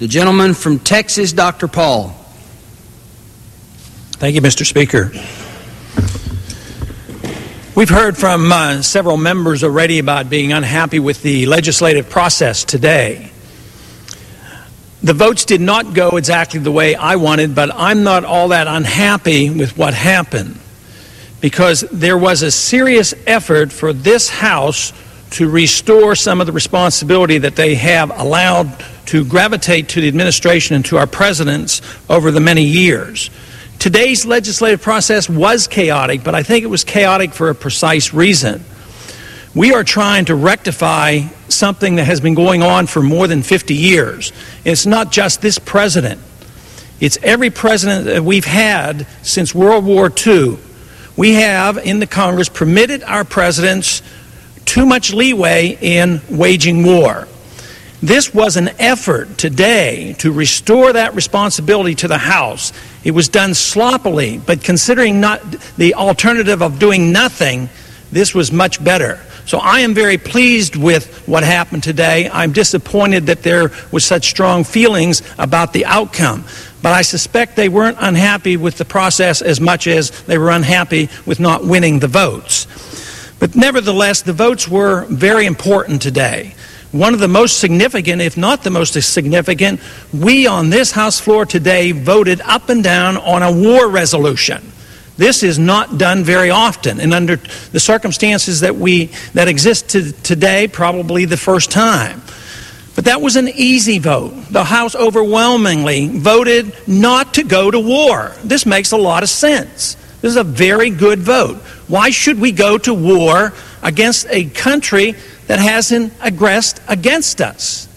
The gentleman from Texas, Dr. Paul. Thank you, Mr. Speaker. We've heard from several members already about being unhappy with the legislative process today. The votes did not go exactly the way I wanted, but I'm not all that unhappy with what happened, because there was a serious effort for this House to restore some of the responsibility that they have allowed to gravitate to the administration and to our presidents over the many years. Today's legislative process was chaotic, but I think it was chaotic for a precise reason. We are trying to rectify something that has been going on for more than 50 years. It's not just this president. It's every president that we've had since World War II. We have, in the Congress, permitted our presidents too much leeway in waging war. This was an effort today to restore that responsibility to the House. It was done sloppily, but considering not the alternative of doing nothing, this was much better. So I am very pleased with what happened today. I'm disappointed that there was such strong feelings about the outcome. But I suspect they weren't unhappy with the process as much as they were unhappy with not winning the votes. But nevertheless, the votes were very important today. One of the most significant, if not the most significant, we on this House floor today voted up and down on a war resolution. This is not done very often, and under the circumstances that exist today, probably the first time. But that was an easy vote. The House overwhelmingly voted not to go to war. This makes a lot of sense. This is a very good vote. Why should we go to war against a country that hasn't aggressed against us?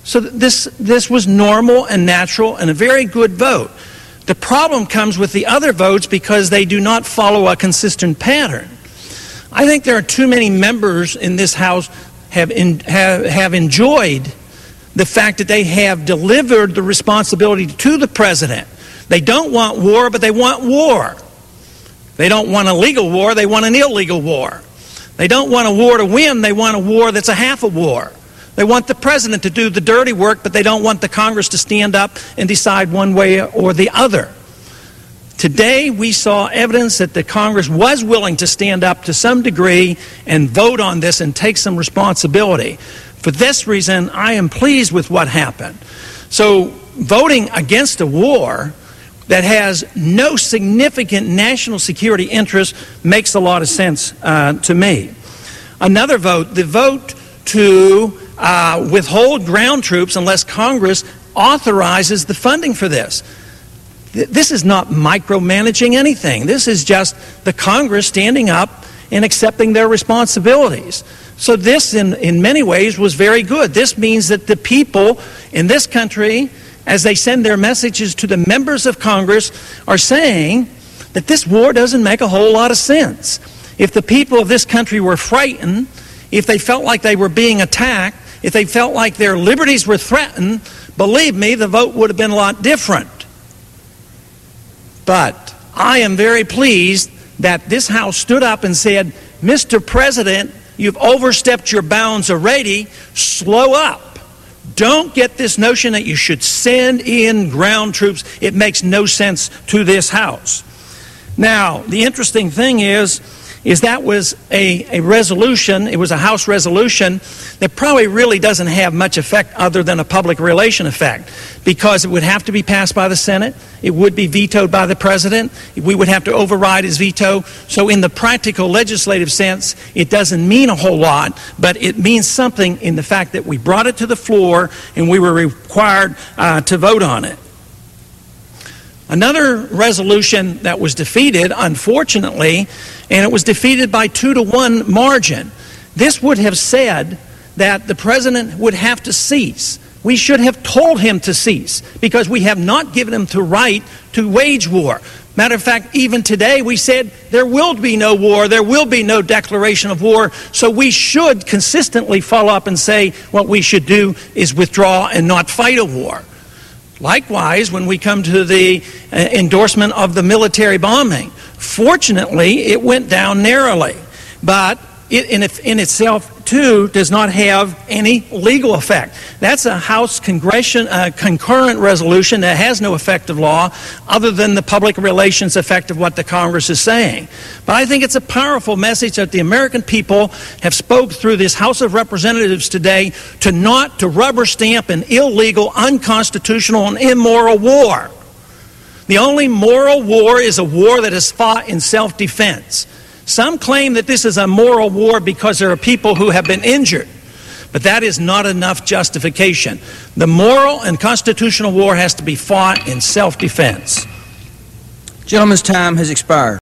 So this was normal and natural and a very good vote. The problem comes with the other votes because they do not follow a consistent pattern. I think there are too many members in this House have enjoyed the fact that they have delivered the responsibility to the president. They don't want war, but they want war. They don't want a legal war, they want an illegal war. They don't want a war to win, they want a war that's a half a war. They want the president to do the dirty work, but they don't want the Congress to stand up and decide one way or the other. Today, we saw evidence that the Congress was willing to stand up to some degree and vote on this and take some responsibility. For this reason, I am pleased with what happened. So, voting against a war that has no significant national security interest makes a lot of sense to me. Another vote, the vote to withhold ground troops unless Congress authorizes the funding for this. This is not micromanaging anything. This is just the Congress standing up and accepting their responsibilities. So this, in many ways, was very good. This means that the people in this country, as they send their messages to the members of Congress, are saying that this war doesn't make a whole lot of sense. If the people of this country were frightened, if they felt like they were being attacked, if they felt like their liberties were threatened, believe me, the vote would have been a lot different. But I am very pleased that this House stood up and said, Mr. President, you've overstepped your bounds already. Slow up. Don't get this notion that you should send in ground troops. It makes no sense to this House. Now, the interesting thing is that was a resolution, it was a House resolution that probably really doesn't have much effect other than a public relation effect, because it would have to be passed by the Senate, it would be vetoed by the President, we would have to override his veto. So in the practical legislative sense, it doesn't mean a whole lot, but it means something in the fact that we brought it to the floor and we were required to vote on it. Another resolution that was defeated, unfortunately, and it was defeated by 2-to-1 margin. This would have said that the President would have to cease. We should have told him to cease, because we have not given him the right to wage war. Matter of fact, even today we said there will be no war, there will be no declaration of war, so we should consistently follow up and say what we should do is withdraw and not fight a war. Likewise, when we come to the endorsement of the military bombing, fortunately, it went down narrowly. But in itself, 2 does not have any legal effect. That's a House concurrent resolution that has no effective law other than the public relations effect of what the Congress is saying. But I think it's a powerful message that the American people have spoke through this House of Representatives today not to rubber stamp an illegal, unconstitutional, and immoral war. The only moral war is a war that is fought in self-defense. Some claim that this is a moral war because there are people who have been injured, but that is not enough justification. The moral and constitutional war has to be fought in self-defense. Gentleman's time has expired.